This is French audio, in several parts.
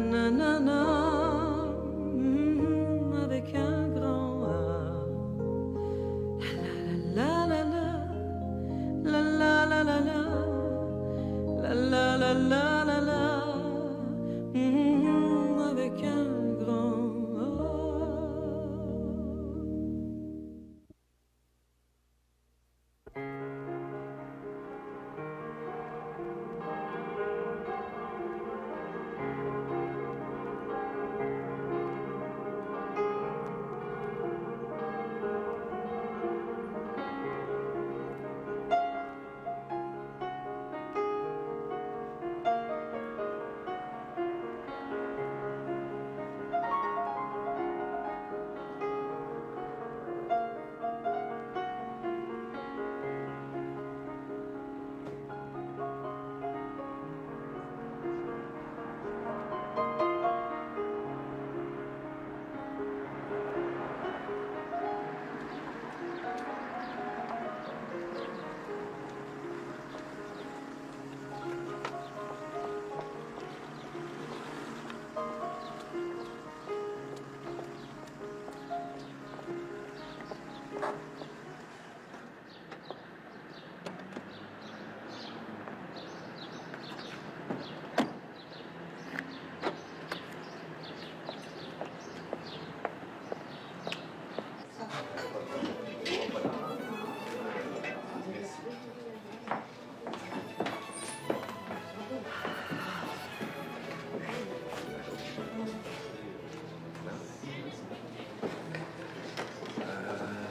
nanana, avec un grand A. La la la la la la la la la la la la la, avec un grand A.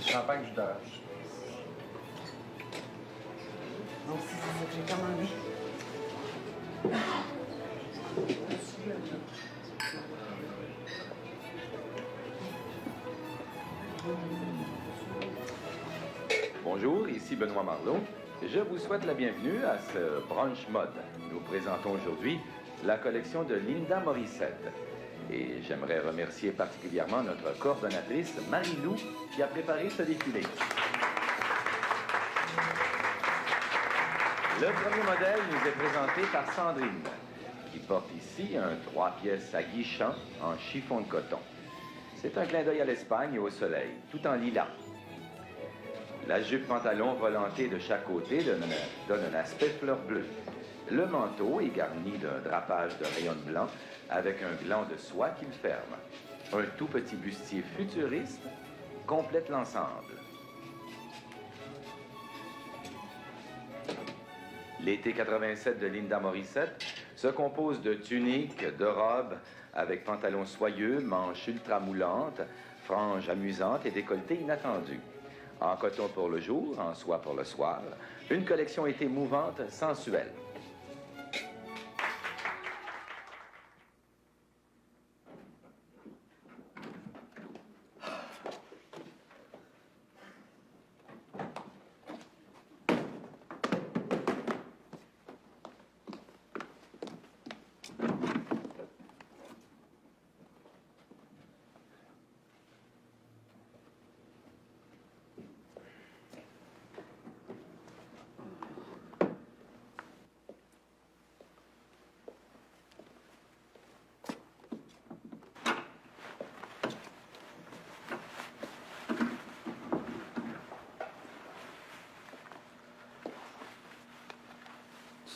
Champagne jus d'orange. Bon, c'est ça que j'ai commandé. Bonjour, ici Benoît Marleau. Je vous souhaite la bienvenue à ce brunch mode. Nous présentons aujourd'hui la collection de Linda Morissette. Et j'aimerais remercier particulièrement notre coordonnatrice, Marie-Lou, qui a préparé ce défilé. Le premier modèle nous est présenté par Sandrine, qui porte ici un 3 pièces aguichant en chiffon de coton. C'est un clin d'œil à l'Espagne et au soleil, tout en lilas. La jupe-pantalon volantée de chaque côté donne un aspect fleur bleue. Le manteau est garni d'un drapage de rayons blanc avec un gland de soie qui le ferme. Un tout petit bustier futuriste complète l'ensemble. L'été 87 de Linda Morissette se compose de tuniques, de robes avec pantalons soyeux, manches ultra moulantes, franges amusantes et décolletés inattendus. En coton pour le jour, en soie pour le soir, une collection été mouvante, sensuelle.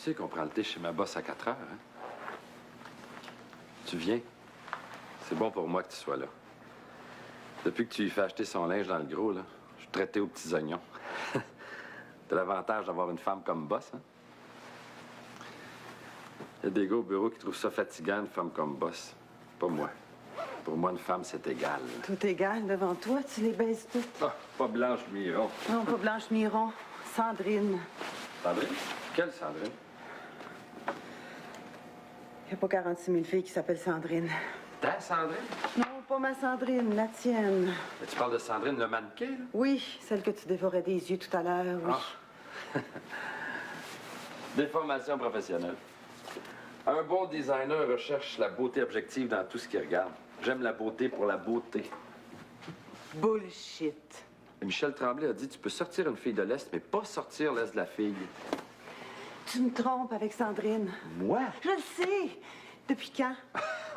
Tu sais qu'on prend le thé chez ma boss à 4 heures, hein? Tu viens? C'est bon pour moi que tu sois là. Depuis que tu lui fais acheter son linge dans le gros, là, je suis traité aux petits oignons. T'as l'avantage d'avoir une femme comme boss, hein? Il y a des gars au bureau qui trouvent ça fatigant, une femme comme boss. Pas moi. Pour moi, une femme, c'est égal. Tout égal devant toi, tu les baises toutes. Ah, pas Blanche Miron. Non, pas Blanche Miron. Sandrine. Sandrine? Quelle Sandrine? Il n'y a pas 46 000 filles qui s'appellent Sandrine. Ta Sandrine? Non, pas ma Sandrine, la tienne. Mais tu parles de Sandrine, le mannequin, là? Oui, celle que tu dévorais des yeux tout à l'heure, oui. Ah. Déformation professionnelle. Un bon designer recherche la beauté objective dans tout ce qu'il regarde. J'aime la beauté pour la beauté. Bullshit. Michel Tremblay a dit, tu peux sortir une fille de l'Est, mais pas sortir l'Est de la fille. Tu me trompes avec Sandrine. Moi? Je le sais. Depuis quand?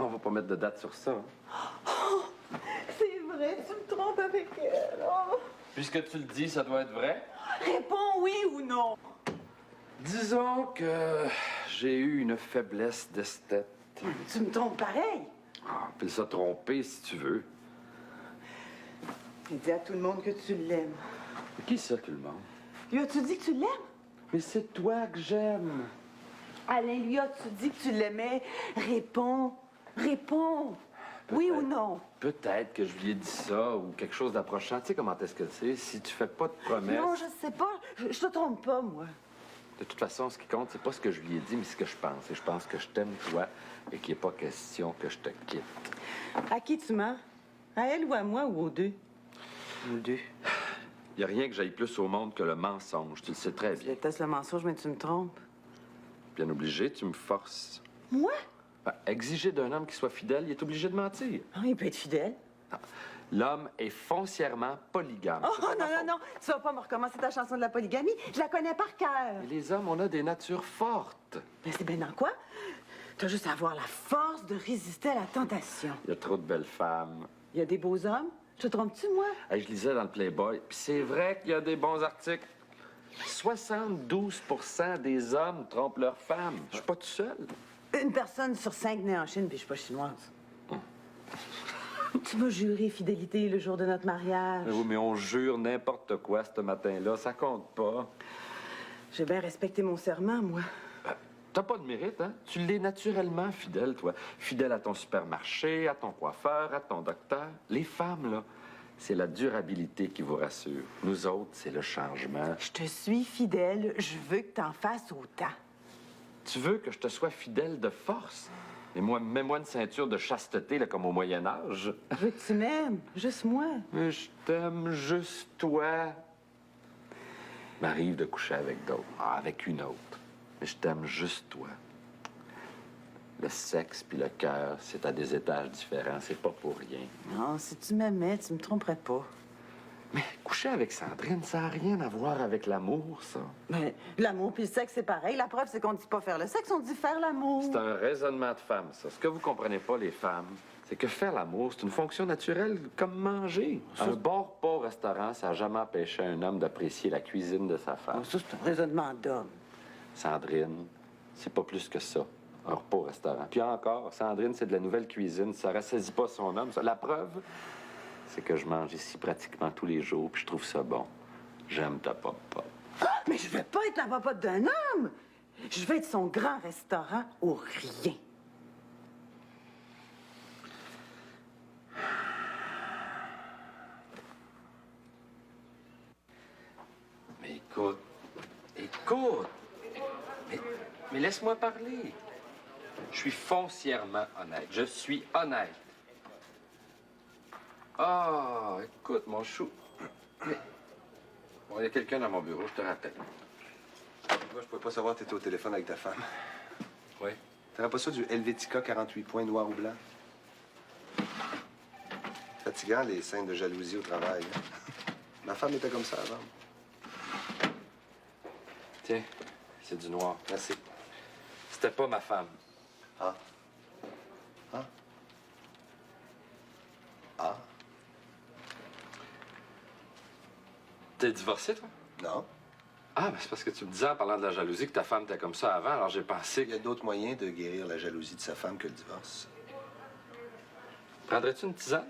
On va pas mettre de date sur ça. Hein. C'est vrai, tu me trompes avec elle. Oh. Puisque tu le dis, ça doit être vrai. Réponds oui ou non. Disons que j'ai eu une faiblesse d'esthète. Tu me trompes pareil. Ah, fais ça tromper si tu veux. Et dis à tout le monde que tu l'aimes. Qui ça, tout le monde? Lui as-tu dit que tu l'aimes? Mais c'est toi que j'aime. Alain, lui as-tu dit que tu l'aimais? Réponds. Réponds. Oui ou non? Peut-être que je lui ai dit ça ou quelque chose d'approchant. Tu sais comment est-ce que c'est? Si tu fais pas de promesses... Non, je sais pas. Je te trompe pas, moi. De toute façon, ce qui compte, c'est pas ce que je lui ai dit, mais ce que je pense. Et je pense que je t'aime, toi, et qu'il n'est pas question que je te quitte. À qui tu mens? À elle ou à moi ou aux deux? Aux deux. Il n'y a rien que j'aille plus au monde que le mensonge. Tu le sais très Je bien. déteste le mensonge, mais tu me trompes. Bien obligé, tu me forces. Moi? Ben, exiger d'un homme qui soit fidèle, il est obligé de mentir. Ah, il peut être fidèle. L'homme est foncièrement polygame. Oh, C'est pas non, ma non, faute. non. Tu vas pas me recommencer ta chanson de la polygamie. Je la connais par cœur. Mais les hommes, on a des natures fortes. Mais c'est bien dans quoi? T'as juste à avoir la force de résister à la tentation. Il y a trop de belles femmes. Il y a des beaux hommes. Je te trompe-tu, moi? Hey, je lisais dans le Playboy, puis c'est vrai qu'il y a des bons articles. 72 des hommes trompent leurs femmes. Je suis pas tout seul. Une personne sur 5 née en Chine, puis je suis pas chinoise. Tu m'as juré fidélité le jour de notre mariage. Oui, mais on jure n'importe quoi ce matin-là, ça compte pas. J'ai bien respecté mon serment, moi. T'as pas de mérite, hein? Tu l'es naturellement fidèle, toi. Fidèle à ton supermarché, à ton coiffeur, à ton docteur. Les femmes, là, c'est la durabilité qui vous rassure. Nous autres, c'est le changement. Je te suis fidèle. Je veux que t'en fasses autant. Tu veux que je te sois fidèle de force? Et moi, mets-moi une ceinture de chasteté, là, comme au Moyen Âge. Je veux que tu m'aimes. Juste moi. Mais je t'aime juste toi. M'arrive de coucher avec d'autres. Ah, avec une autre. Mais je t'aime juste toi. Le sexe puis le cœur, c'est à des étages différents. C'est pas pour rien. Non, si tu m'aimais, tu me tromperais pas. Mais coucher avec Sandrine, ça n'a rien à voir avec l'amour, ça. Mais l'amour puis le sexe, c'est pareil. La preuve, c'est qu'on dit pas faire le sexe, on dit faire l'amour. C'est un raisonnement de femme, ça. Ce que vous comprenez pas, les femmes, c'est que faire l'amour, c'est une fonction naturelle comme manger. Un bon repas au restaurant, ça n'a jamais empêché un homme d'apprécier la cuisine de sa femme. Ça, c'est un raisonnement d'homme. Sandrine, c'est pas plus que ça. Un repas au restaurant. Puis encore, Sandrine, c'est de la nouvelle cuisine. Ça rassaisit pas son homme. Ça. La preuve, c'est que je mange ici pratiquement tous les jours, puis je trouve ça bon. J'aime ta pop-pop. Ah, mais je veux pas être la papote d'un homme. Je veux être son grand restaurant ou rien. Mais écoute, écoute. Mais laisse-moi parler. Je suis foncièrement honnête. Je suis honnête. Ah, écoute, mon chou. Mais... Bon, il y a quelqu'un dans mon bureau, je te rappelle. Moi, je pouvais pas savoir que t'étais au téléphone avec ta femme. Oui. T'aurais pas ça du Helvetica 48 points noir ou blanc? Fatigant, les scènes de jalousie au travail. Hein? Ma femme était comme ça avant. Tiens, c'est du noir. Merci. C'était pas ma femme. Ah. Ah. Ah. T'es divorcé, toi? Non. Ah, ben c'est parce que tu me disais en parlant de la jalousie que ta femme était comme ça avant, alors j'ai pensé Il y a d'autres moyens de guérir la jalousie de sa femme que le divorce. Prendrais-tu une tisane?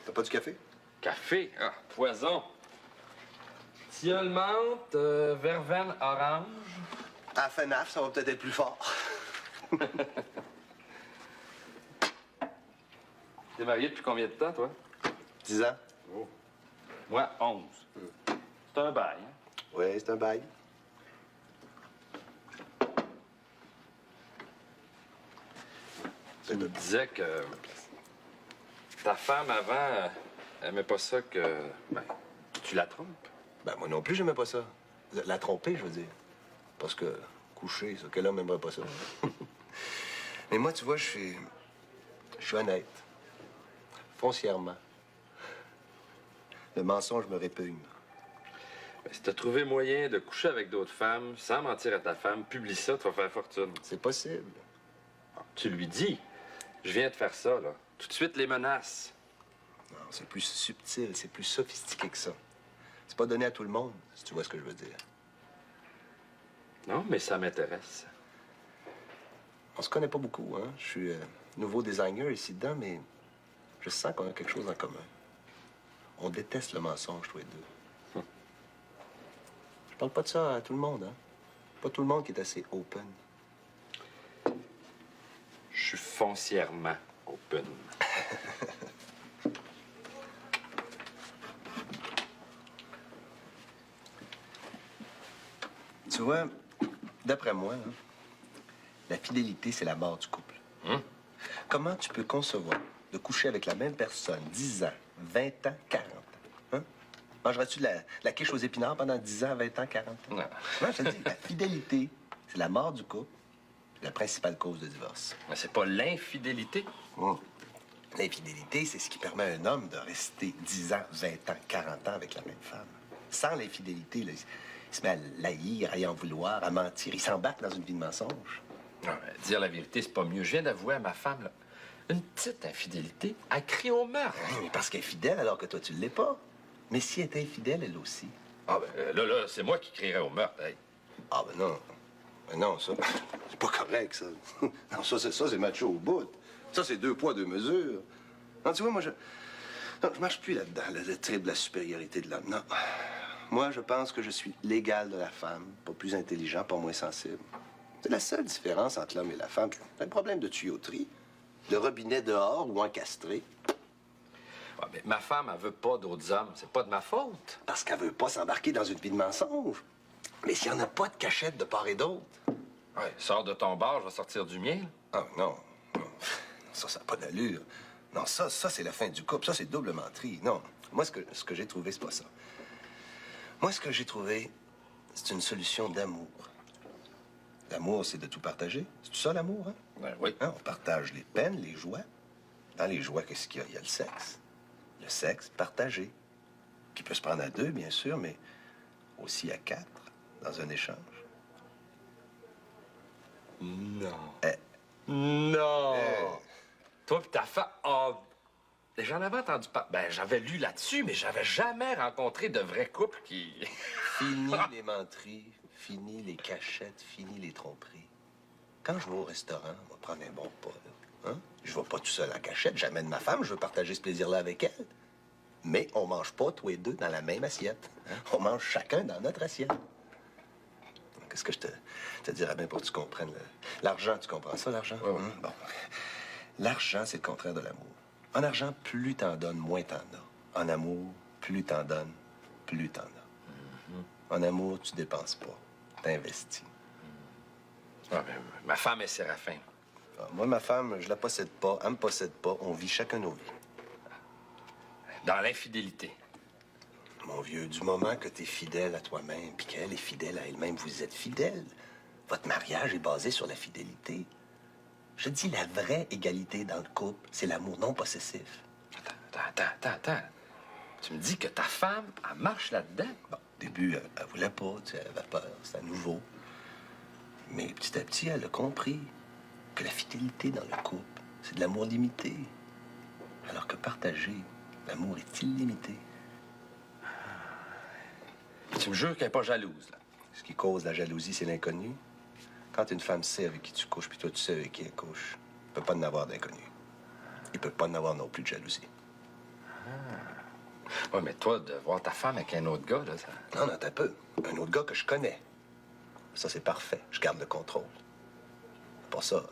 T'as pas du café? Café? Ah, poison. Tilleul menthe, verveine orange. À FNAF, ça va peut-être être plus fort. T'es marié depuis combien de temps, toi? 10 ans? Oh. Moi, 11. C'est un bail, hein? Oui, c'est un bail. Tu me disais que ta femme, avant, aimait pas ça que... Ben, tu la trompes. Ben, moi non plus, j'aimais pas ça. La tromper, je veux dire. Parce que coucher, ça, quel homme aimerait pas ça? Mais moi, tu vois, je suis honnête. Foncièrement. Le mensonge me répugne. Ben, si t'as trouvé moyen de coucher avec d'autres femmes sans mentir à ta femme, publie ça, tu vas faire fortune. C'est possible. Tu lui dis. Je viens de faire ça, là. Tout de suite, les menaces. Non, c'est plus subtil, c'est plus sophistiqué que ça. C'est pas donné à tout le monde, si tu vois ce que je veux dire. Non, mais ça m'intéresse. On se connaît pas beaucoup, hein? Je suis nouveau designer ici-dedans, mais je sens qu'on a quelque chose en commun. On déteste le mensonge, tous les deux. Je parle pas de ça à tout le monde, hein? Pas tout le monde qui est assez open. Je suis foncièrement open. Tu vois, d'après moi, hein, la fidélité, c'est la mort du couple. Comment tu peux concevoir de coucher avec la même personne 10 ans, 20 ans, 40 ans? Hein? Mangeras-tu de la quiche aux épinards pendant 10 ans, 20 ans, 40 ans? Non. Non, je te dis, la fidélité, c'est la mort du couple, la principale cause de divorce. Mais c'est pas l'infidélité. L'infidélité, c'est ce qui permet à un homme de rester 10 ans, 20 ans, 40 ans avec la même femme. Sans l'infidélité, là, il se met à l'haïr, à y en vouloir, à mentir. Il s'embarque dans une vie de mensonge. Non, mais dire la vérité, c'est pas mieux. Je viens d'avouer à ma femme, là, une petite infidélité, elle crie au meurtre. Oui, mais parce qu'elle est fidèle alors que toi, tu ne l'es pas. Mais si elle est infidèle, elle aussi. Ah, ben là, c'est moi qui crierais au meurtre. Hey. Ah, ben non. Ben non, ça, c'est pas correct, ça. Non, ça, c'est macho au bout. Ça, c'est 2 poids, 2 mesures. Non, tu vois, moi, non, je marche plus là-dedans, le trip de la supériorité de l'homme. Non. Moi, je pense que je suis l'égal de la femme, pas plus intelligent, pas moins sensible. C'est la seule différence entre l'homme et la femme. C'est un problème de tuyauterie, de robinet dehors ou encastré. Ouais, mais ma femme, elle veut pas d'autres hommes. C'est pas de ma faute. Parce qu'elle veut pas s'embarquer dans une vie de mensonge. Mais s'il n'y en a pas de cachette de part et d'autre. Ouais, sors de ton bar, je vais sortir du mien. Ah, non. Ça n'a pas d'allure. Non, ça c'est la fin du couple. Ça, c'est double menterie. Non. Moi, ce que j'ai trouvé, c'est pas ça. Moi, ce que j'ai trouvé, c'est une solution d'amour. L'amour, c'est de tout partager. C'est tout ça, l'amour, hein? Ben oui. Hein, on partage les peines, les joies. Dans les joies, qu'est-ce qu'il y a? Il y a le sexe. Le sexe partagé. Qui peut se prendre à 2, bien sûr, mais aussi à 4, dans un échange. Non. Eh. Non. Eh. Toi pis ta femme... Oh, j'en avais entendu parler. Ben, j'avais lu là-dessus, mais j'avais jamais rencontré de vrai couple qui... Fini les menteries, fini les cachettes, fini les tromperies. Quand je vais au restaurant, on va prendre un bon pas, là. Hein? Je vais pas tout seul en cachette, j'amène ma femme, je veux partager ce plaisir-là avec elle. Mais on mange pas tous les deux dans la même assiette. Hein? On mange chacun dans notre assiette. Qu'est-ce que je te dirais bien pour que tu comprennes? L'argent, tu comprends ça, l'argent? Ouais, ouais. Bon. L'argent, c'est le contraire de l'amour. En argent, plus t'en donnes, moins t'en as. En amour, plus t'en donnes, plus t'en as. En amour, tu dépenses pas. T'investis. Ah, ben, ma femme est Séraphin. Ah, moi, ma femme, je la possède pas, elle me possède pas. On vit chacun nos vies. Dans l'infidélité. Mon vieux, du moment que t'es fidèle à toi-même, puis qu'elle est fidèle à elle-même, vous êtes fidèles. Votre mariage est basé sur la fidélité. Je dis la vraie égalité dans le couple, c'est l'amour non possessif. Attends. Tu me dis que ta femme, elle marche là-dedans? Bon, au début, elle voulait pas, tu sais, elle avait peur, c'était nouveau. Mais petit à petit, elle a compris que la fidélité dans le couple, c'est de l'amour limité. Alors que partagé, l'amour est illimité. Tu me jures qu'elle n'est pas jalouse, là. Ce qui cause la jalousie, c'est l'inconnu. Quand une femme sait avec qui tu couches, puis toi, tu sais avec qui elle couche, il peut pas en avoir d'inconnu. Il peut pas en avoir non plus de jalousie. Ouais, mais toi, de voir ta femme avec un autre gars, là, ça... Non, attends un peu. Un autre gars que je connais. Ça, c'est parfait. Je garde le contrôle. Pour ça,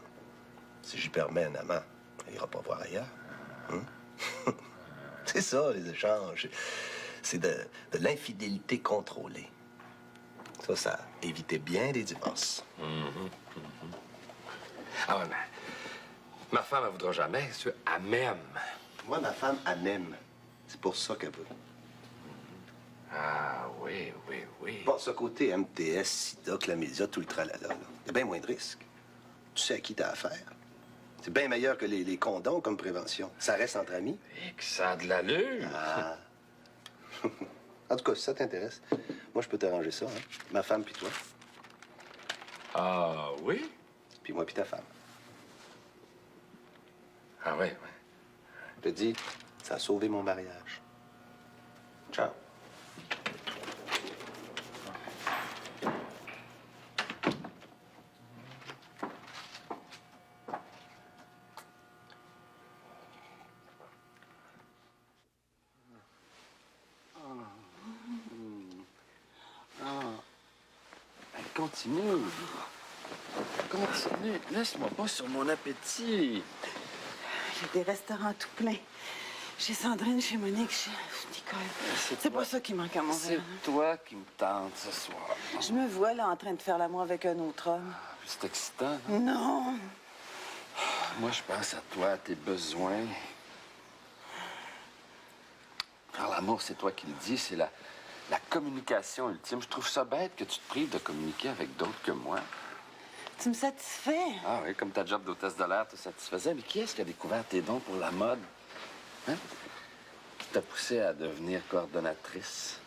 si j'y permets un amant, il ira pas voir ailleurs. Hein? C'est ça, les échanges. C'est de l'infidélité contrôlée. Ça évitait bien des divorces. Ah ouais, mais ma femme, elle voudra jamais. Elle m'aime. Moi, ma femme, elle m'aime. C'est pour ça qu'elle veut. Ah oui. Bon, ce côté MTS, SIDA, chlamydia, tout le tralala, là, il y a bien moins de risques. Tu sais à qui t'as affaire. C'est bien meilleur que les condoms comme prévention. Ça reste entre amis. Et que ça a de l'allure. Ah. En tout cas, si ça t'intéresse, moi, je peux t'arranger ça, hein. Ma femme puis toi, Ah oui? puis moi puis ta femme. Ah ouais, ouais. Je te dis, ça a sauvé mon mariage. Ciao. Continue. Continue. Laisse-moi pas sur mon appétit. Il y a des restaurants tout pleins. Chez Sandrine, chez Monique, chez Nicole. C'est pas ça qui manque à Montréal. C'est toi qui me tente ce soir. Je me vois là en train de faire l'amour avec un autre homme. C'est excitant. Non. Moi, je pense à toi, à tes besoins. Faire l'amour, c'est toi qui le dis, c'est la communication ultime. Je trouve ça bête que tu te prives de communiquer avec d'autres que moi. Tu me satisfais. Ah oui, comme ta job d'hôtesse de l'air te satisfaisait. Mais qui est-ce qui a découvert tes dons pour la mode? Hein? Qui t'a poussé à devenir coordonnatrice?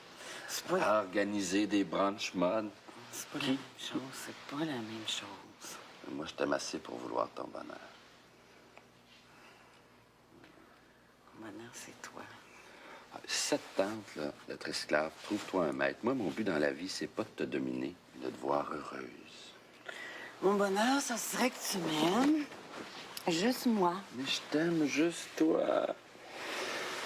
C'est pas, À organiser des brunchs mode? c'est pas la même chose. C'est pas la même chose. Moi, je t'aime assez pour vouloir ton bonheur. Mon bonheur, c'est toi. Si ça te tente, là, d'être esclave, trouve-toi un maître. Moi, mon but dans la vie, c'est pas de te dominer, mais de te voir heureuse. Mon bonheur, ça serait que tu m'aimes. Juste moi. Mais je t'aime juste toi.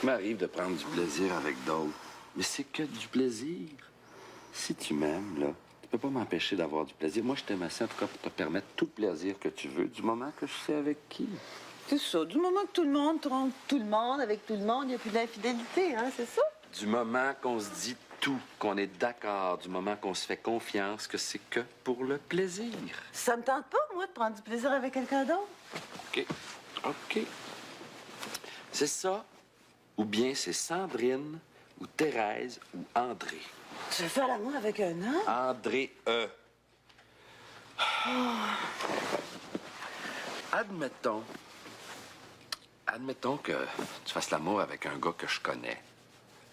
Il m'arrive de prendre du plaisir avec d'autres, mais c'est que du plaisir. Si tu m'aimes, là, tu peux pas m'empêcher d'avoir du plaisir. Moi, je t'aime assez, en tout cas, pour te permettre tout le plaisir que tu veux, du moment que je sais avec qui. C'est ça. Du moment que tout le monde trompe tout le monde, avec tout le monde, il n'y a plus d'infidélité, hein, c'est ça? Du moment qu'on se dit tout, qu'on est d'accord, du moment qu'on se fait confiance, que c'est que pour le plaisir. Ça me tente pas, moi, de prendre du plaisir avec quelqu'un d'autre. OK. OK. C'est ça, ou bien c'est Sandrine, ou Thérèse, ou André. Tu veux faire l'amour avec un homme? André E. Admettons que tu fasses l'amour avec un gars que je connais,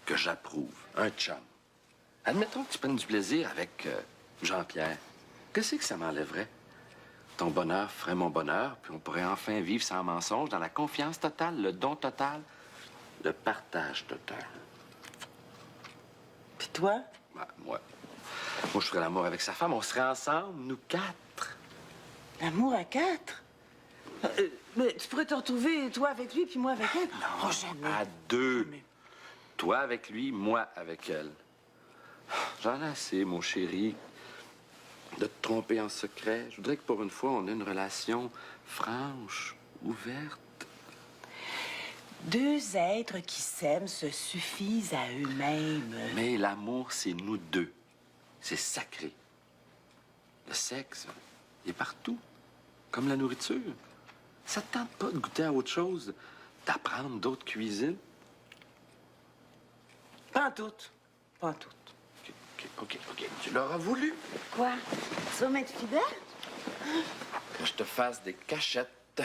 que j'approuve, un chum. Admettons que tu prennes du plaisir avec Jean-Pierre. Qu'est-ce que ça m'enlèverait? Ton bonheur ferait mon bonheur, puis on pourrait enfin vivre sans mensonge, dans la confiance totale, le don total, le partage total. Puis toi? Ben, moi, je ferais l'amour avec sa femme. On serait ensemble, nous 4. L'amour à 4? Mais tu pourrais te retrouver, toi avec lui, puis moi avec elle? Non, jamais. À 2. Toi avec lui, moi avec elle. J'en ai assez, mon chéri, de te tromper en secret. Je voudrais que pour une fois, on ait une relation franche, ouverte. 2 êtres qui s'aiment se suffisent à eux-mêmes. Mais l'amour, c'est nous 2. C'est sacré. Le sexe, il est partout, comme la nourriture. Ça te tente pas de goûter à autre chose, d'apprendre d'autres cuisines? Pas en tout. Pas en tout. OK. Tu l'auras voulu. Quoi? Tu vas m'être fidèle? Que je te fasse des cachettes.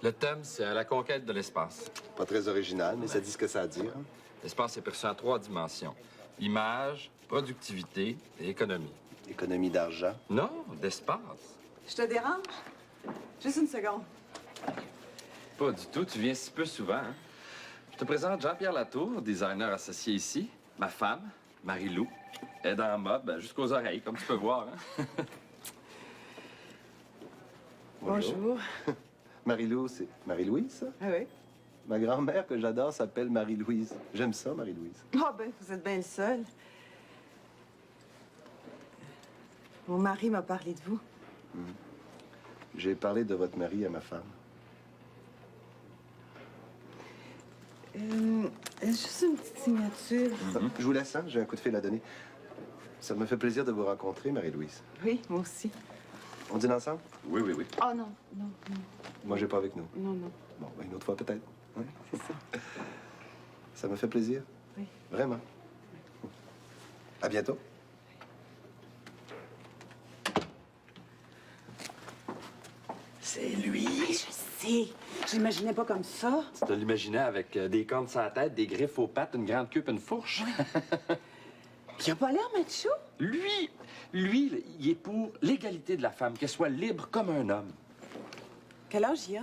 Le thème, c'est la conquête de l'espace. Pas très original, mais ça dit ce que ça a à dire. L'espace est perçu en 3 dimensions. Image, productivité et économie. Économie d'argent. Non, d'espace. Je te dérange? Juste une seconde. Pas du tout. Tu viens si peu souvent. Hein? Je te présente Jean-Pierre Latour, designer associé ici. Ma femme, Marie-Lou. Elle est en mode jusqu'aux oreilles, comme tu peux voir. Hein? Bonjour. Marie-Lou, c'est Marie-Louise, ça? Ah oui? Ma grand-mère que j'adore s'appelle Marie-Louise. J'aime ça, Marie-Louise. Ah ben, vous êtes bien le seul. Mon mari m'a parlé de vous. J'ai parlé de votre mari à ma femme. Juste une petite signature. Je vous laisse, hein? J'ai un coup de fil à donner. Ça me fait plaisir de vous rencontrer, Marie-Louise. Oui, moi aussi. On dîne ensemble? Oui. Oh non, non. Mangez pas avec nous. Non. Bon, ben, une autre fois peut-être. Oui. C'est ça. Ça me fait plaisir. Oui. Vraiment. À bientôt. C'est lui. Je sais. J'imaginais pas comme ça. Tu te l'imaginais avec des cornes sur la tête, des griffes aux pattes, une grande queue et une fourche? Il a pas l'air macho. Lui, il est pour l'égalité de la femme, qu'elle soit libre comme un homme. Quel âge il a?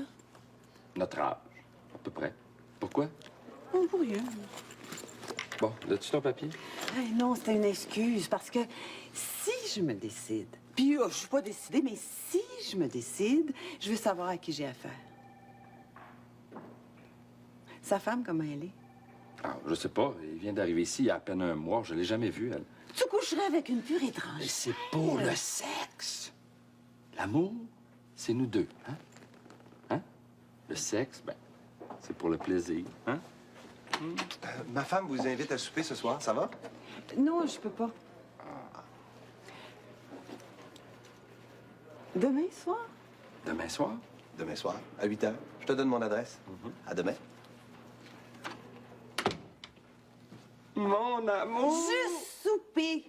Notre âge, à peu près. Pourquoi? Oh, pour rien. Bon, as-tu ton papier? Hey, non, c'était une excuse, parce que si je me décide, puis je suis pas décidée, mais si je me décide, je veux savoir à qui j'ai affaire. Sa femme, comment elle est? Ah, je sais pas. Il vient d'arriver ici il y a à peine un mois. Je l'ai jamais vu, elle. Tu coucherais avec une pure étrangère. Mais c'est pour le sexe. L'amour, c'est nous deux, hein? Hein? Le sexe, ben, c'est pour le plaisir, hein? Ma femme vous invite à souper ce soir, ça va? Non, je peux pas. Demain soir? Demain soir? Demain soir, à 8 h. Je te donne mon adresse. À demain. Mon amour! Juste souper.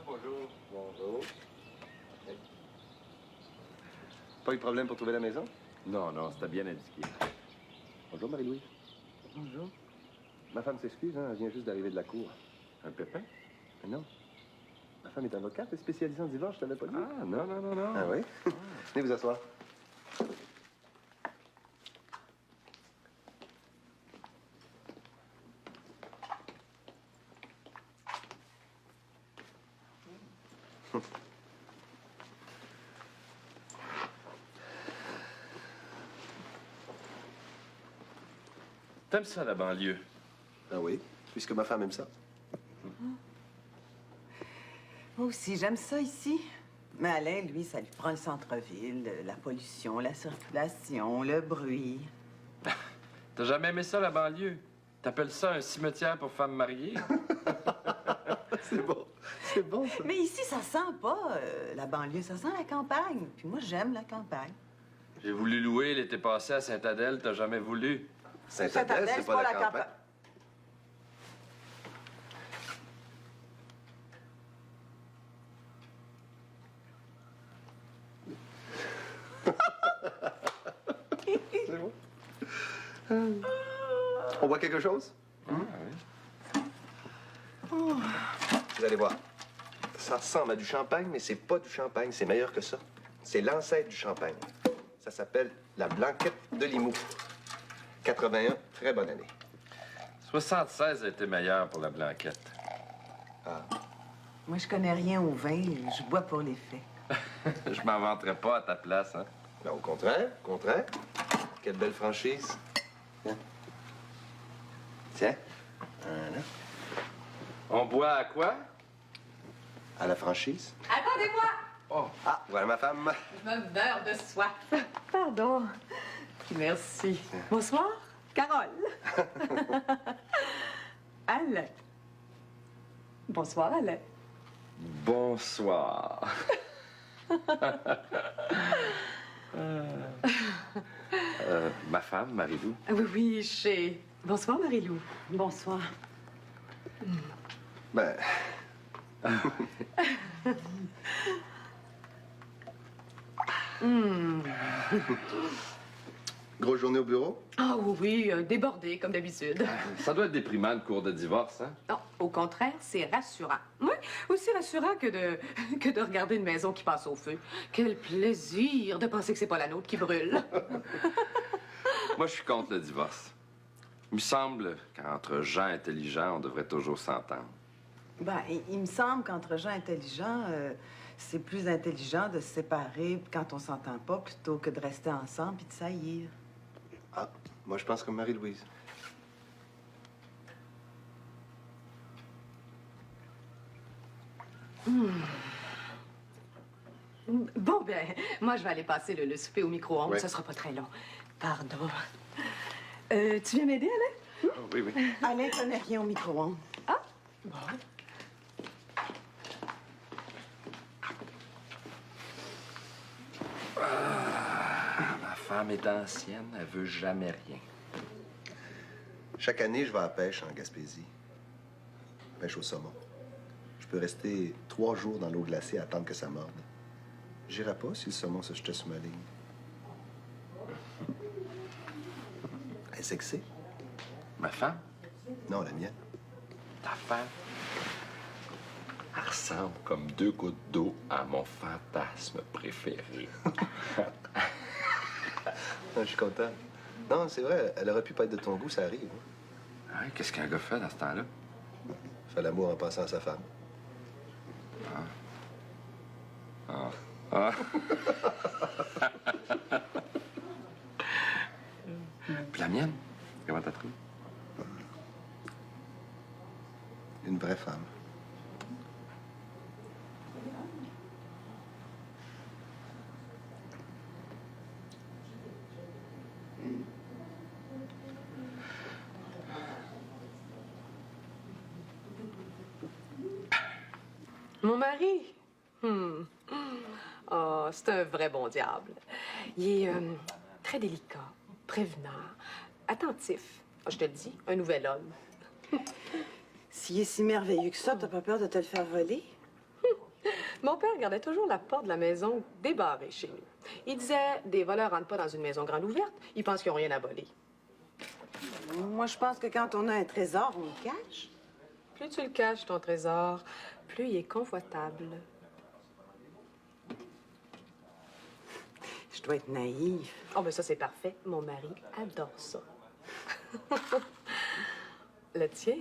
Bonjour. Bonjour. Pas eu de problème pour trouver la maison? Non, non, c'était bien indiqué. Bonjour, Marie-Louise. Bonjour. Ma femme s'excuse, hein, elle vient juste d'arriver de la cour. Un pépin? Mais non. Ma femme est avocate et spécialisée en divorce, je t'avais pas dit. Ah, non, non, non, non. Ah oui? Venez vous asseoir. T'aimes ça, la banlieue? Ah oui, puisque ma femme aime ça. Moi aussi, j'aime ça ici. Mais Alain, lui, ça lui prend le centre-ville, la pollution, la circulation, le bruit. T'as jamais aimé ça, la banlieue? T'appelles ça un cimetière pour femmes mariées? C'est bon. C'est bon, ça. Mais ici, ça sent pas la banlieue, ça sent la campagne. Puis moi, j'aime la campagne. J'ai voulu louer l'été passé à Sainte-Adèle, t'as jamais voulu. Sainte-Adèle, c'est pas la campagne. C'est bon. On boit quelque chose? Vous allez voir. Ça ressemble à du champagne, mais c'est pas du champagne. C'est meilleur que ça. C'est l'ancêtre du champagne. Ça s'appelle la Blanquette de Limoux. 81, très bonne année. 76 a été meilleur pour la blanquette. Moi, je connais rien au vin, je bois pour les faits. Je m'en vanterais pas à ta place, hein? Ben, au contraire, au contraire. Quelle belle franchise. Tiens. Tiens. Voilà. On boit à quoi? À la franchise. Attendez-moi! Oh, Ah, voilà ma femme. Je me meurs de soif. Pardon. Merci. Bonsoir, Carole. Alain. Bonsoir, Alain. bonsoir. Ma femme, Marie-Lou. Oui, oui, chez. Bonsoir, Marie-Lou. Bonsoir. Ben, Grosse journée au bureau? Ah oui, oui, débordé, comme d'habitude. Ça doit être déprimant, le cours de divorce, hein? Non, au contraire, c'est rassurant. Oui, aussi rassurant que de regarder une maison qui passe au feu. Quel plaisir de penser que c'est pas la nôtre qui brûle. Moi, je suis contre le divorce. Il me semble qu'entre gens intelligents, on devrait toujours s'entendre. Ben, il me semble qu'entre gens intelligents, c'est plus intelligent de se séparer quand on s'entend pas plutôt que de rester ensemble puis de saillir. Ah, moi, je pense comme Marie-Louise. Bon, ben, moi, je vais aller passer le souper au micro-ondes. Ouais. Ça sera pas très long. Pardon. Tu viens m'aider, Alain? Oh, oui, oui. Alain connaît rien au micro-ondes. Ah, bon. Ma femme est ancienne, elle veut jamais rien. Chaque année, je vais à la pêche en Gaspésie. Pêche au saumon. Je peux rester 3 jours dans l'eau glacée à attendre que ça morde. J'irai pas si le saumon se jetait sur ma ligne. Elle sait que c'est? Ma femme? Non, la mienne. Ta femme? Elle ressemble comme 2 gouttes d'eau à mon fantasme préféré. Ah, je suis content. Non, c'est vrai, elle aurait pu pas être de ton goût, ça arrive. Ah oui, qu'est-ce qu'un gars fait dans ce temps-là? Fait l'amour en pensant à sa femme. Ah. Puis la mienne? Comment t'as trouvé? Une vraie femme. Mon mari? Oh, c'est un vrai bon diable. Il est très délicat, prévenant, attentif. Oh, je te le dis, un nouvel homme. S'il est si merveilleux que ça, t'as pas peur de te le faire voler? Mon père gardait toujours la porte de la maison débarrée chez nous. Il disait, des voleurs rentrent pas dans une maison grande ouverte, ils pensent qu'ils n'ont rien à voler. Moi, je pense que quand on a un trésor, on le cache. Plus tu le caches, ton trésor, plus il est confortable. Je dois être naïve. Oh, ben ça, c'est parfait. Mon mari adore ça. Le tien,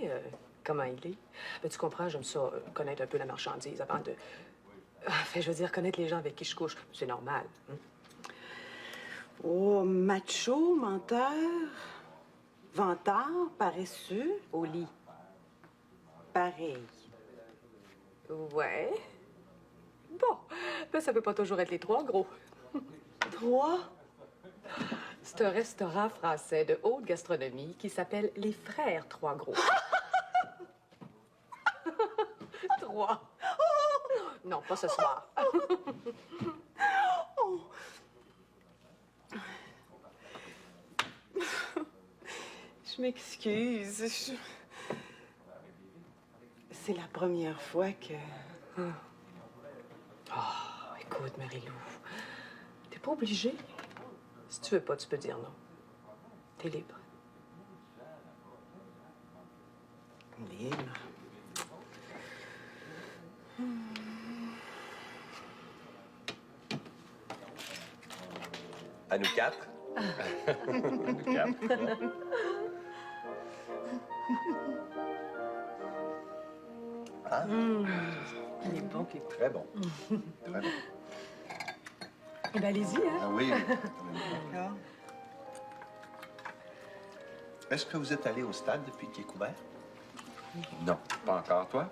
comment il est? Ben, tu comprends, j'aime ça, connaître un peu la marchandise avant de... Enfin, je veux dire, connaître les gens avec qui je couche. C'est normal. Hein? Oh, macho, menteur, vantard, paresseux, Au lit. pareil. Ouais. Bon, ben, ça peut pas toujours être les 3 gros. 3? C'est un restaurant français de haute gastronomie qui s'appelle Les Frères 3 Gros. 3. Non, pas ce soir. Je m'excuse. C'est la première fois que... Oh, écoute, Marie-Lou, t'es pas obligée. Si tu veux pas, tu peux dire non. T'es libre. Libre. À nous 4. Il est bon. Très bon. Très bon. Eh bien, allez-y, hein? Ah oui. D'accord. Est-ce que vous êtes allé au stade depuis qu'il est couvert? Non, pas encore, toi?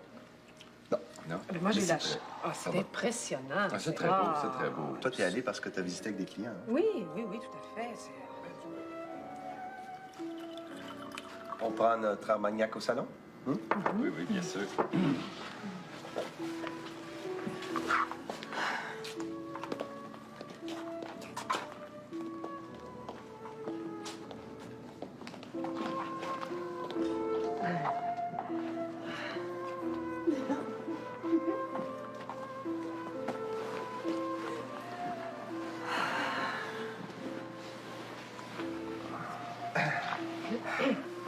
Non. Non? Mais moi, j'ai Mais la c'est chance. Ah, c'est va. impressionnant. Ah, c'est très beau, c'est très beau. Toi, t'es allé parce que t'as visité avec des clients. Hein? Oui, oui, oui, tout à fait. On prend notre Armagnac au salon? Oui, oui, bien sûr.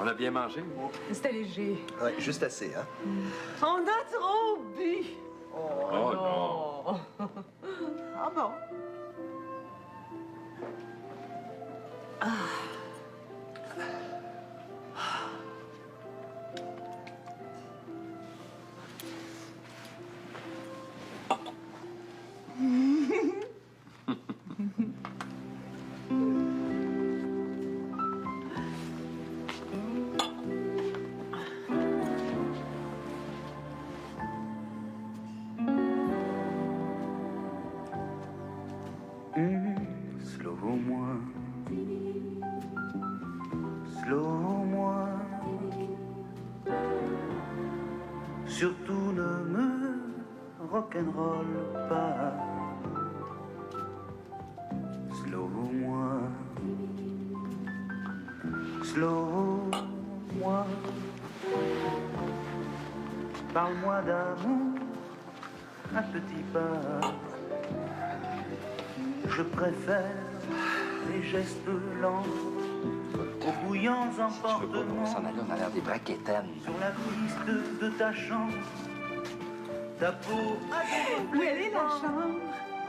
On a bien mangé. C'était léger. Ouais, juste assez, hein? On a trop bu. Oh non. Ah bon? Slow-moi, slow-moi. Surtout ne me rock'n'roll pas. Slow-moi, slow-moi. Parle-moi d'amour, un petit pas. Je préfère les gestes lents aux bouillants Je veux pas emportements qu'on s'en allait, on a l'air des braquetaines. sur la piste de ta chambre. Ta peau Où elle est, la chambre?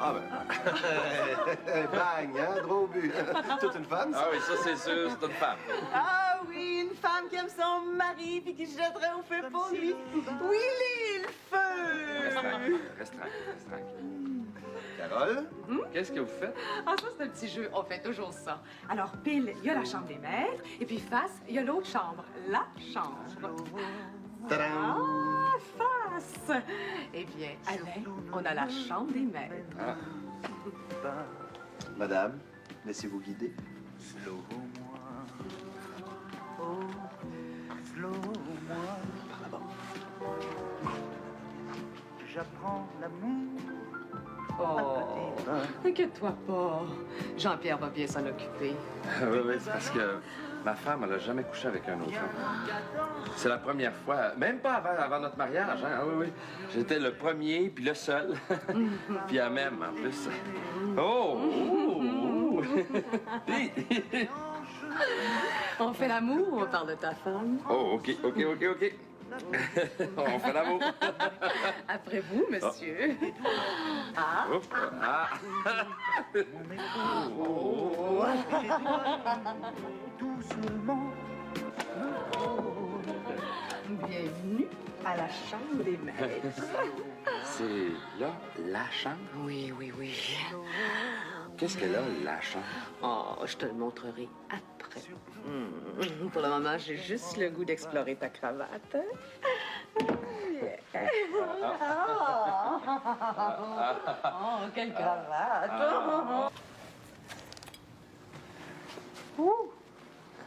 Ah ben. Bang, hein? Gros but. Toute une femme, ça? Ah oui, ça c'est sûr, c'est une femme. Ah oui, une femme qui aime son mari puis qui se jetterait au feu pour lui. Oui, le Reste feu! tranquille, reste tranquille, reste tranquille. Carole? Qu'est-ce que vous faites? Ah, ça, c'est un petit jeu. On fait toujours ça. Alors, pile, il y a la chambre des maîtres, et puis face, il y a l'autre chambre. La chambre. Tadam! Ah, face! Eh bien, Alain, on a la chambre des maîtres. pas. Madame, laissez-vous guider. Slow-moi, oh, slow-moi. J'apprends l'amour. Oh, inquiète-toi pas. Jean-Pierre va bien s'en occuper. Oui, oui, c'est parce que ma femme, elle a jamais couché avec un autre homme. C'est la première fois, même pas avant notre mariage, hein? Oui, oui. J'étais le premier, puis le seul. Puis elle même, en plus. Oh! Oh! On fait l'amour ou on parle de ta femme? Oh, OK, OK, OK, OK. On fait l'amour. Après vous, monsieur. Ah, Oups. Ah! Oh. Doucement. bienvenue à la chambre des maîtres. C'est là, la chambre? Oui, oui, oui. Qu'est-ce qu'elle a, la chambre? Oh, je te le montrerai après. Pour le moment, j'ai juste le goût d'explorer ta cravate. Oh, quelle cravate!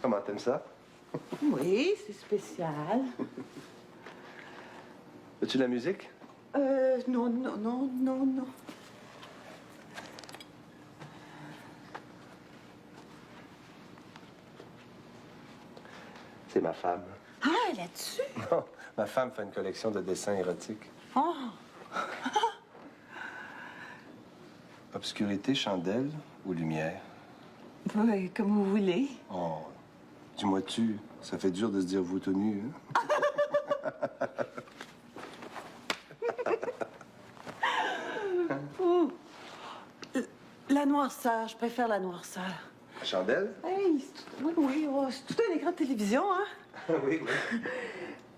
Comment t'aimes ça? Oui, c'est spécial. Veux-tu de la musique? Non, non, non, non, non. C'est ma femme. Ah, là-dessus? Non, ma femme fait une collection de dessins érotiques. Oh, Obscurité, chandelle ou lumière? oui, comme vous voulez. Oh, dis-moi tu, ça fait dur de se dire vous tout nu, hein? La noirceur, je préfère la noirceur. La chandelle? Hey, oui, oui, oh, c'est tout un écran de télévision, hein? Oui, oui.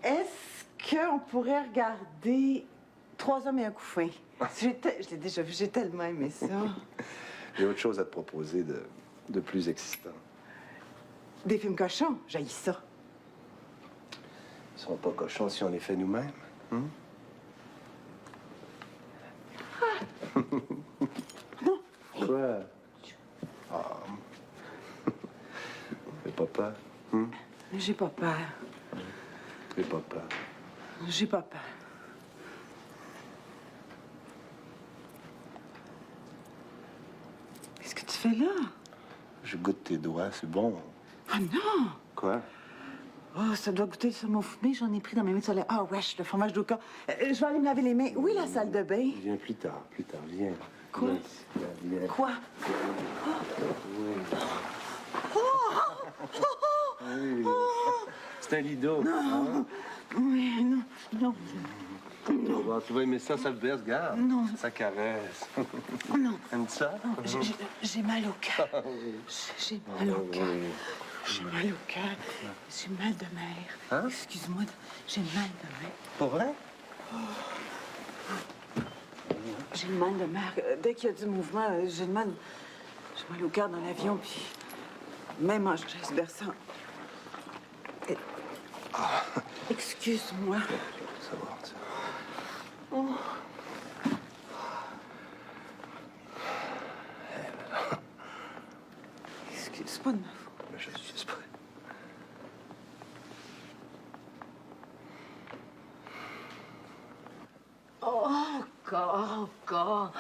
Est-ce qu'on pourrait regarder 3 hommes et un couffin? Je l'ai déjà vu, j'ai tellement aimé ça. J'ai autre chose à te proposer de plus excitant. Des films cochons, j'haïs ça. Ils seront pas cochons si on les fait nous-mêmes. Hein? Quoi? Ah. Fais pas peur. Hein? J'ai pas peur. Fais pas peur. J'ai pas peur. Qu'est-ce que tu fais là? Je goûte tes doigts, c'est bon. Ah non! Quoi? Oh, ça doit goûter le saumon fumé. J'en ai pris dans mes mains sur les... Ah, wesh, le fromage d'Oka. Je vais aller me laver les mains. Oui, la salle de bain. Viens plus tard, viens. Quoi? Viens ici, viens. Quoi? Oui. Oui. C'est un lido. Non. Hein? Oui, non, non, Bon, tu vas aimer ça, ça le berce, regarde. Non. Ça caresse. non. Aimes ça? J'ai mal au cœur. J'ai mal au cœur. J'ai mal au cœur. J'ai mal de mer. Hein? Excuse-moi, j'ai mal de mer. Pas vrai? J'ai mal de mer. Dès qu'il y a du mouvement, j'ai mal au cœur dans l'avion, puis même en chaise berçant. Excuse-moi. Ça va, ça. Excuse, c'est pas de ma faute. Mais je suis pas. Encore.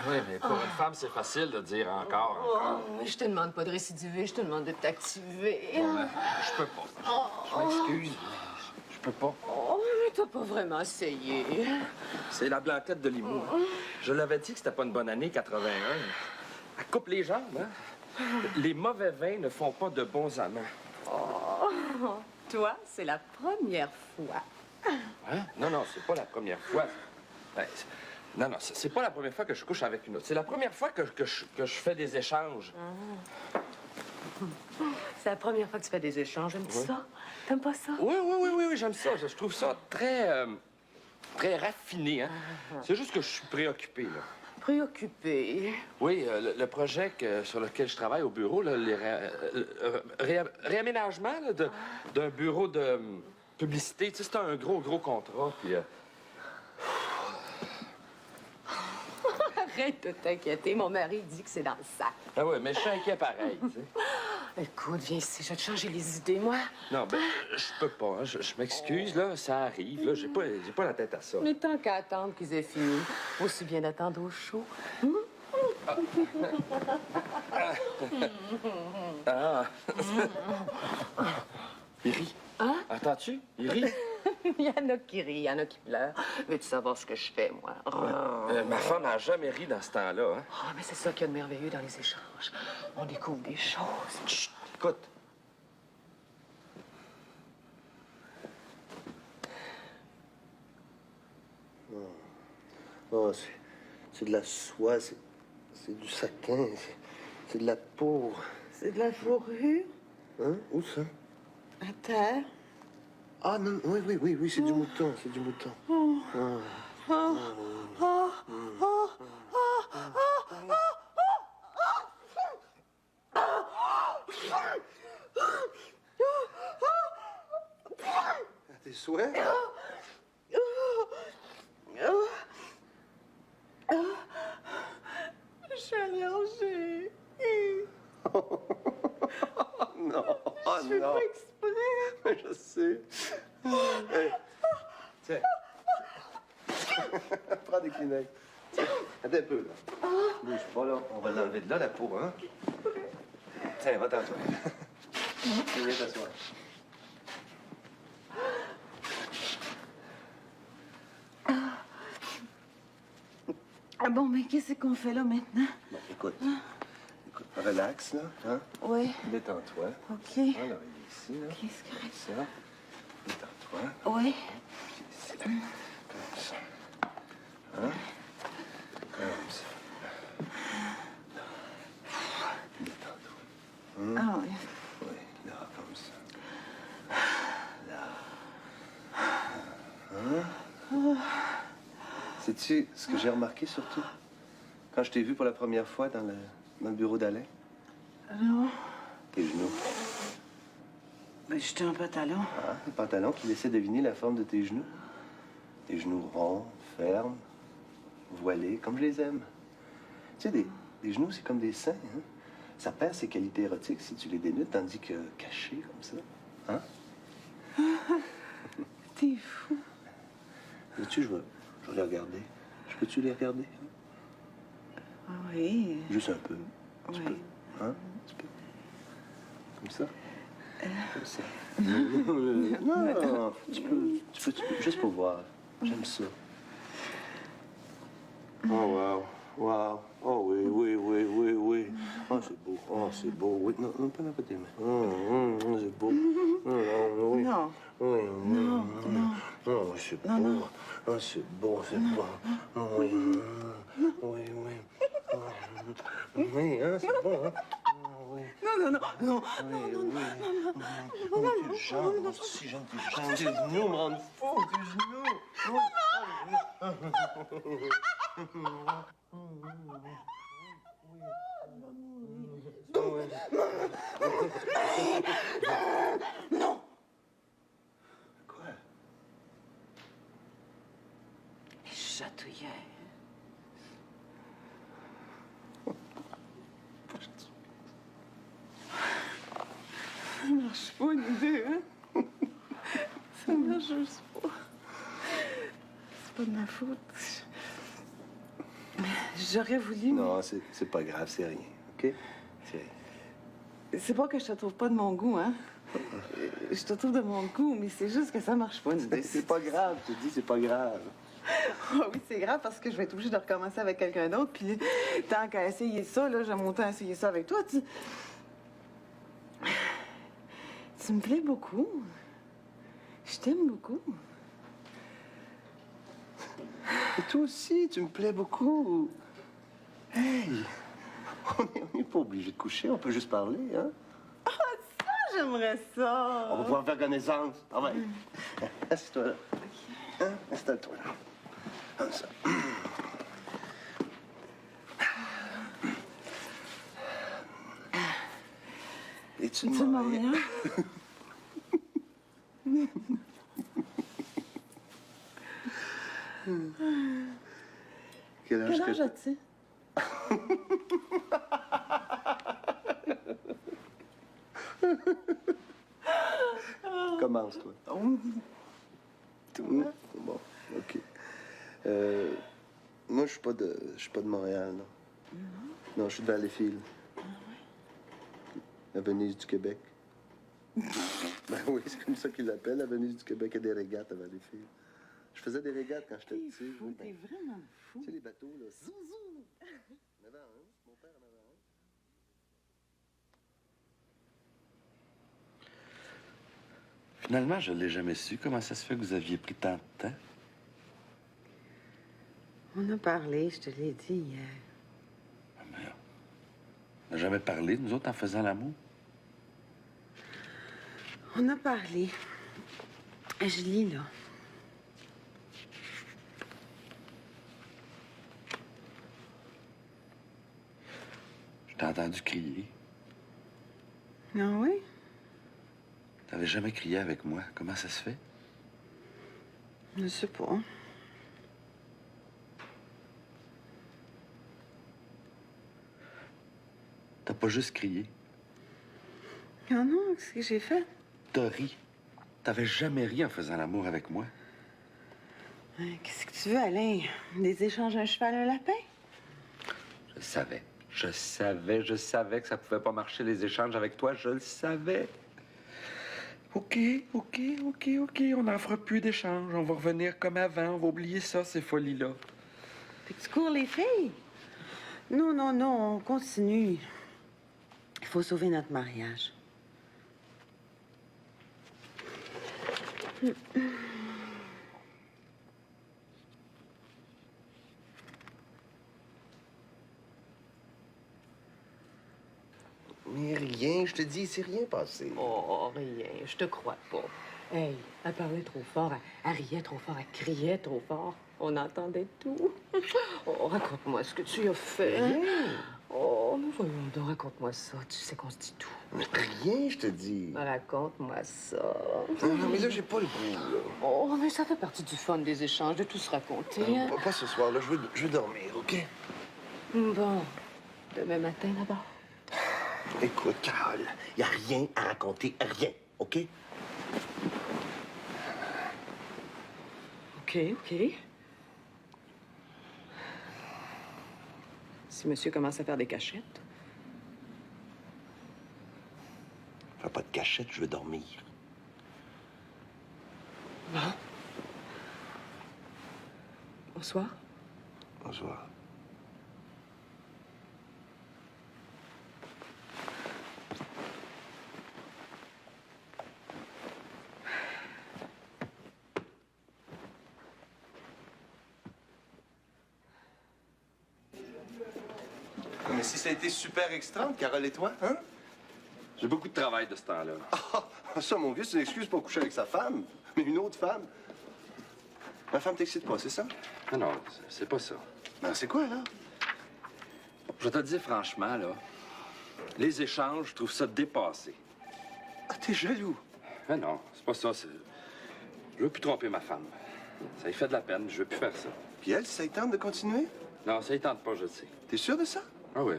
Oui, mais pour une femme, c'est facile de dire encore. Oh, je te demande pas de récidiver, je te demande de t'activer. Je peux pas. Je m'excuse. Je peux pas. Oh, mais t'as pas vraiment essayé. C'est la blanquette de Limoux. Je l'avais dit que c'était pas une bonne année, 81. Elle coupe les jambes, hein? Les mauvais vins ne font pas de bons amants. Oh, toi, c'est la première fois. Hein? Non, c'est pas la première fois. Ben, non, c'est pas la première fois que je couche avec une autre. C'est la première fois que je fais des échanges. C'est la première fois que tu fais des échanges. J'aime ça. T'aimes pas ça? Oui, j'aime ça. Je trouve ça très, très raffiné, hein? C'est juste que je suis préoccupé, là. Préoccupé. Oui, le projet sur lequel je travaille au bureau, là, réaménagement là, d'un bureau de publicité, tu sais, c'est un gros contrat, puis... Arrête de t'inquiéter. Mon mari dit que c'est dans le sac. Ah oui, mais je suis inquiet pareil, tu sais. Écoute, viens ici, je vais te changer les idées, moi. Non, ben, je peux pas, hein. Je m'excuse, là, ça arrive, là, j'ai pas la tête à ça. Mais tant qu'à attendre qu'ils aient fini, aussi bien d'attendre au chaud. Ah! Il rit. Hein? Entends-tu? Il rit. Il y en a qui rient, il y en a qui pleurent. Veux-tu savoir ce que je fais, moi? Ma femme n'a jamais ri dans ce temps-là, hein. Ah, mais c'est ça qu'il y a de merveilleux dans les échanges. On découvre des choses. Chut! Écoute. Oh, c'est de la soie, c'est du satin, c'est de la peau. C'est de la fourrure Hein? Où ça? à terre. Ah non, oui, c'est du mouton, c'est du mouton. Tes souhaits? Je suis allergique. Non, oh Je fais non. pas exprès. Je sais. Hey, tiens. Prends des Kleenex. Tiens, attends un peu, là. Bouge pas, là. On va l'enlever de là, la peau, hein? Tiens, va t'asseoir. Viens t'asseoir. Ah bon, mais qu'est-ce qu'on fait là maintenant? Bon, écoute, relax, là, hein? Oui, Détends-toi. OK. Alors, ici, là. Qu'est-ce que... Ça. Détends-toi. Oui. Puis ici, là. Comme ça. Hein? Comme ça. Détends-toi. Ah oui. Oui, là, comme ça. Là. Hein? Sais-tu ce que j'ai remarqué surtout? Quand je t'ai vu pour la première fois dans le bureau d'Alain? Non. Tes genoux. Ben, j'étais en pantalon. Ah, le pantalon qui laissait deviner la forme de tes genoux. Des genoux ronds, fermes, voilés, comme je les aime. Tu sais, des genoux, c'est comme des seins, hein? Ça perd ses qualités érotiques si tu les dénudes, tandis que cachés comme ça. Hein? T'es fou. Veux-tu, je vais les regarder. Je peux-tu les regarder? Ah oui. Juste un peu. Tu Oui. peux. Hein? Tu peux. Comme ça? Comme ça. Non, tu peux, juste pour voir. J'aime ça. Oh, wow. Wow. Oh oui, oui, oui, oui, oui. Oh, c'est beau. Oh, c'est beau. Oui, non, non, pas n'importe tes mains. C'est beau. Oui. Non. Oui, Non, non. Oh, c'est Non, beau. non. Oh, c'est beau, c'est beau. Oui. Oui, oui. Oui, hein, c'est bon, hein. Oui. Non, non, non, non, Oui, non, non, oui. non, non, Tes jambes, si j'aime tes jambes, tes genoux me rendent fou, tes genoux. Quoi? Je chatouillais. Ça marche pas, nous deux, hein? Ça marche juste pas. C'est pas de ma faute. J'aurais voulu... Non, c'est pas grave, c'est rien, OK? C'est... C'est pas que je te trouve pas de mon goût, hein? Je te trouve de mon goût, mais c'est juste que ça marche pas, nous deux. C'est pas grave, je te dis, c'est pas grave. Ah oui, c'est grave parce que je vais être obligée de recommencer avec quelqu'un d'autre. Puis tant qu'à essayer ça, là, j'aime autant essayer ça avec toi. Tu me plais beaucoup. Je t'aime beaucoup. Et toi aussi, tu me plais beaucoup. Hey! On n'est pas obligé de coucher, on peut juste parler, hein? J'aimerais ça. On va pouvoir faire connaissance. Ah ouais. Assieds-toi là. Hein? Installe-toi là. Comme ça. Es-tu de Tu m'en Montréal? Quel âge Quel âge que... as-tu? Commence, toi. Oh, Bon, OK. Moi, je suis pas de Montréal, non. Non, je suis de Valleyfield. La Venise du Québec. Ben oui, c'est comme ça qu'ils l'appellent, la Venise du Québec. Il y a des régates à Valleyfield. Je faisais des régates quand j'étais t'es petit. fou, oui, t'es ben, vraiment fou. tu sais, les bateaux, là. Zouzou! En avant, hein? Mon père en avant, hein? Finalement, je ne l'ai jamais su. Comment ça se fait que vous aviez pris tant de temps? On a parlé, je te l'ai dit hier. Ah, mais on n'a jamais parlé, nous autres, en faisant l'amour. On a parlé. Je lis, là. Je t'ai entendu crier. Ah oui? T'avais jamais crié avec moi. Comment ça se fait? Je sais pas. T'as pas juste crié. Ah non, qu'est-ce que j'ai fait? T'as ri. T'avais jamais ri en faisant l'amour avec moi. Qu'est-ce que tu veux, Alain? Des échanges un cheval, un lapin? Je savais. Je savais que ça pouvait pas marcher, les échanges avec toi. Je le savais. OK. On n'en fera plus d'échanges. On va revenir comme avant. On va oublier ça, ces folies-là. Puis que tu cours les filles? Non, non, non, on continue. Il faut sauver notre mariage. Mais rien, je te dis, c'est rien passé. Oh, rien, je te crois pas. Hey, elle parlait trop fort, elle riait trop fort, elle criait trop fort. On entendait tout. Oh, raconte-moi ce que tu as fait. Rien. Oh, mais voyons donc, raconte-moi ça. Tu sais qu'on se dit tout. Mais rien, je te dis. Raconte-moi ça. Non, mais là, j'ai pas le goût, là. Oh, mais ça fait partie du fun des échanges, de tout se raconter. Hein? Pas ce soir, là. Je veux dormir, OK? Bon, demain matin d'abord. Écoute, Carole, y a rien à raconter, rien, OK? OK. Si monsieur commence à faire des cachettes. Fais pas de cachette, je veux dormir. Bon. Bonsoir. Bonsoir. Mais si ça a été super extra, Carole et toi, hein? J'ai beaucoup de travail de ce temps-là. Ah, ça, mon vieux, c'est une excuse pour coucher avec sa femme. Mais une autre femme. Ma femme t'excite pas, c'est ça? Non, non, c'est pas ça. Ben, c'est quoi, là? Je vais te le dire franchement, là. Les échanges, je trouve ça dépassé. Ah, t'es jaloux. Ah non, c'est pas ça. Je veux plus tromper ma femme. Ça lui fait de la peine. Je veux plus faire ça. Puis elle, ça lui tente de continuer? Non, ça lui tente pas, je le sais. T'es sûr de ça? Ah oui.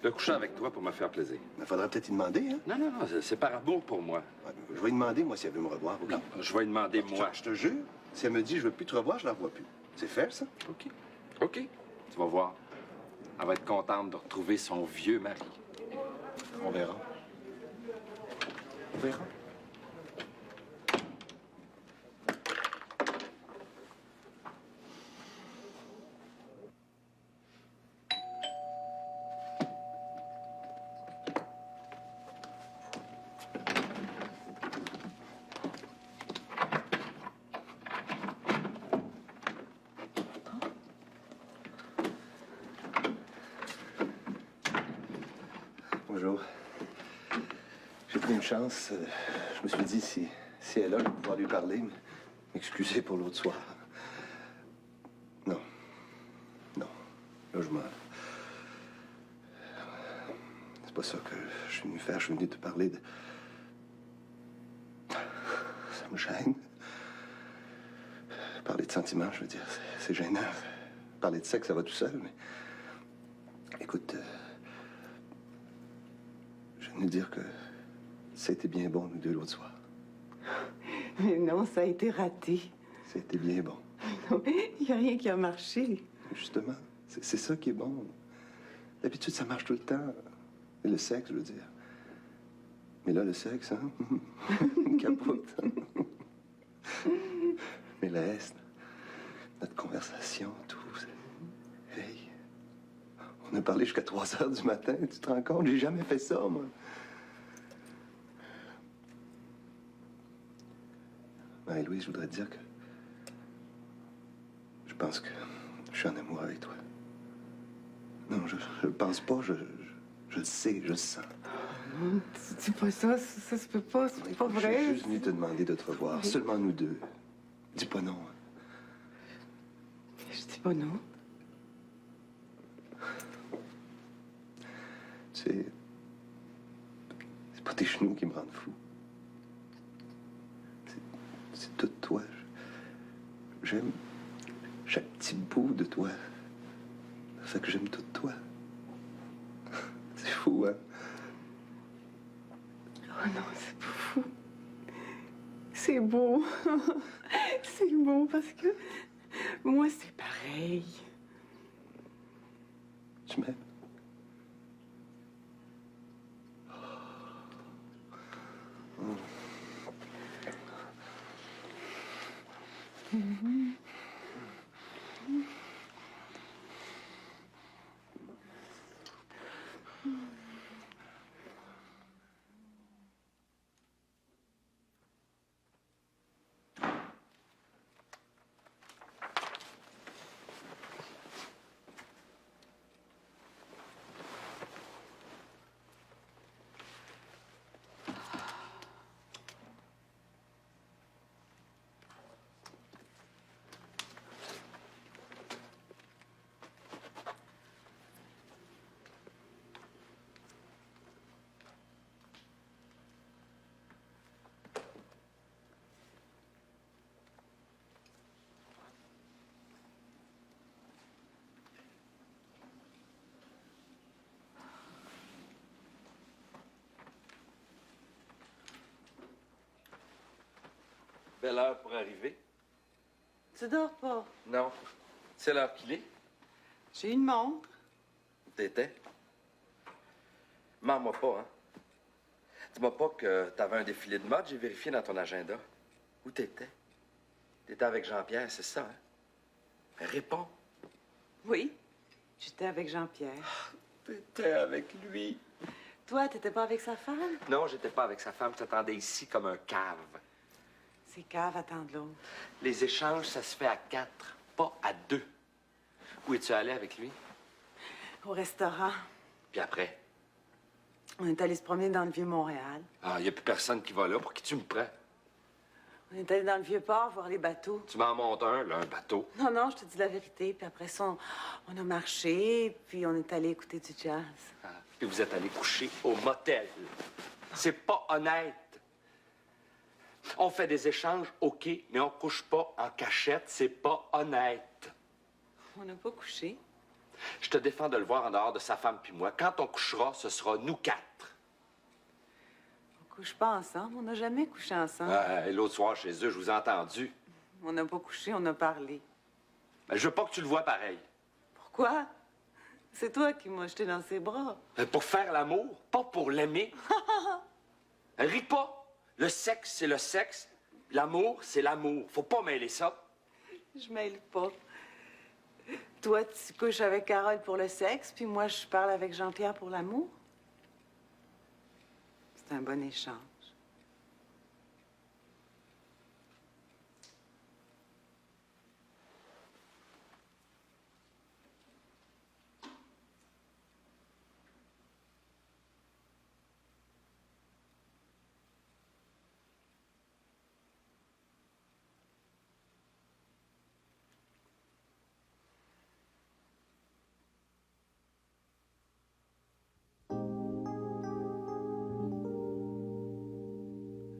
De coucher avec toi pour me faire plaisir. Il faudrait peut-être y demander, hein? Non, non, non, c'est par amour pour moi. Ouais, je vais lui demander, moi, si elle veut me revoir, OK? Non, je vais lui demander, moi. Je te jure, si elle me dit je veux plus te revoir, je la revois plus. C'est fair, ça? OK. OK. Tu vas voir. Elle va être contente de retrouver son vieux mari. On verra. On verra. Bonjour. J'ai pris une chance. Je me suis dit, si elle est là, je vais pouvoir lui parler, m'excuser pour l'autre soir. Non. Non. Là, c'est pas ça que je suis venu faire. Je suis venu te parler de... Ça me gêne. Parler de sentiments, je veux dire, c'est gênant. Parler de sexe, ça va tout seul, mais... Écoute... Je viens de dire que ça a été bien bon, nous deux, l'autre soir. Mais non, ça a été raté. Ça a été bien bon. Non, il n'y a rien qui a marché. Justement, c'est ça qui est bon. D'habitude, ça marche tout le temps. Et le sexe, je veux dire. Mais là, le sexe, hein? Capote. Mais le reste, notre conversation, tout. Hey, on a parlé jusqu'à 3 heures du matin, tu te rends compte? J'ai jamais fait ça, moi. Marie-Louise, je voudrais te dire que... Je pense que je suis en amour avec toi. Non, je le pense pas, je le sais, je le sens. Non, c'est pas ça, ça se peut pas, c'est pas Je vrai. suis juste venu te demander de te revoir, seulement nous deux. Dis pas non. Je dis pas non. Tu sais, c'est pas tes genoux qui me rendent fou. C'est tout toi. J'aime chaque petit bout de toi. Ça fait que j'aime tout toi. C'est fou, hein? Oh non, c'est pas fou. C'est beau. C'est beau parce que moi, c'est pareil. Tu m'aimes? Belle heure pour arriver. Tu dors pas. Non. C'est l'heure qu'il est. J'ai une montre. Où t'étais? Mens-moi pas, hein? Dis-moi pas que t'avais un défilé de mode, j'ai vérifié dans ton agenda. Où t'étais? T'étais avec Jean-Pierre, c'est ça, hein? Mais réponds. Oui, j'étais avec Jean-Pierre. T'étais avec lui. Toi, t'étais pas avec sa femme? Non, j'étais pas avec sa femme, je t'attendais ici comme un cave. C'est cave, attendre l'autre. Les échanges, ça se fait à 4, pas à 2. Où es-tu allé avec lui? Au restaurant. Puis après? On est allé se promener dans le Vieux-Montréal. Ah, il n'y a plus personne qui va là. Pour qui tu me prends? On est allé dans le Vieux-Port voir les bateaux. Tu m'en montes un, là, un bateau. Non, non, je te dis la vérité. Puis après ça, on a marché, puis on est allé écouter du jazz. Ah, puis vous êtes allé coucher au motel. C'est pas honnête. On fait des échanges, OK, mais on couche pas en cachette. C'est pas honnête. On n'a pas couché. Je te défends de le voir en dehors de sa femme puis moi. Quand on couchera, ce sera nous 4. On couche pas ensemble. On n'a jamais couché ensemble. Et l'autre soir, chez eux, je vous ai entendu. On n'a pas couché, on a parlé. Ben, je veux pas que tu le vois pareil. Pourquoi? C'est toi qui m'as jeté dans ses bras. Pour faire l'amour, pas pour l'aimer. Ris pas. Le sexe, c'est le sexe. L'amour, c'est l'amour. Faut pas mêler ça. Je mêle pas. Toi, tu couches avec Carole pour le sexe, puis moi, je parle avec Jean-Pierre pour l'amour. C'est un bon échange.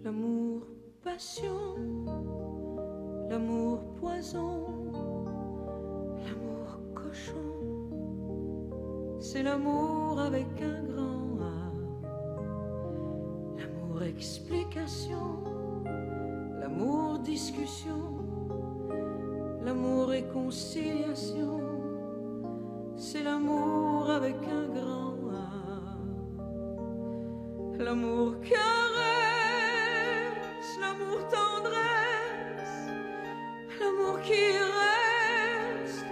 L'amour passion, l'amour poison, l'amour cochon, c'est l'amour avec un grand A. L'amour explication, l'amour discussion, l'amour réconciliation, c'est l'amour avec un grand A. L'amour caresse, l'amour tendresse, l'amour qui reste,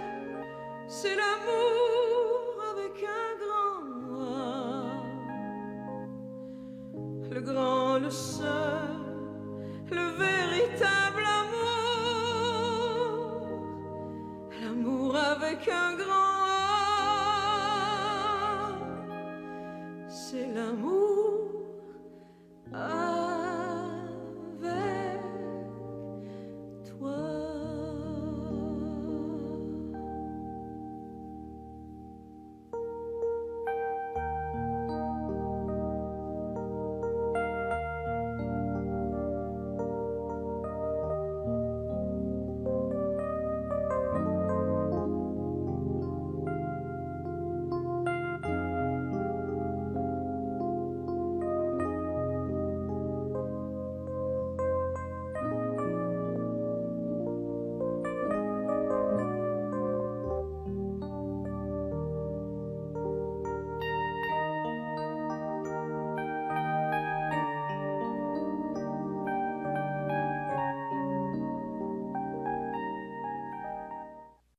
c'est l'amour avec un grand A. Le grand, le seul, le véritable amour, l'amour avec un grand A, c'est l'amour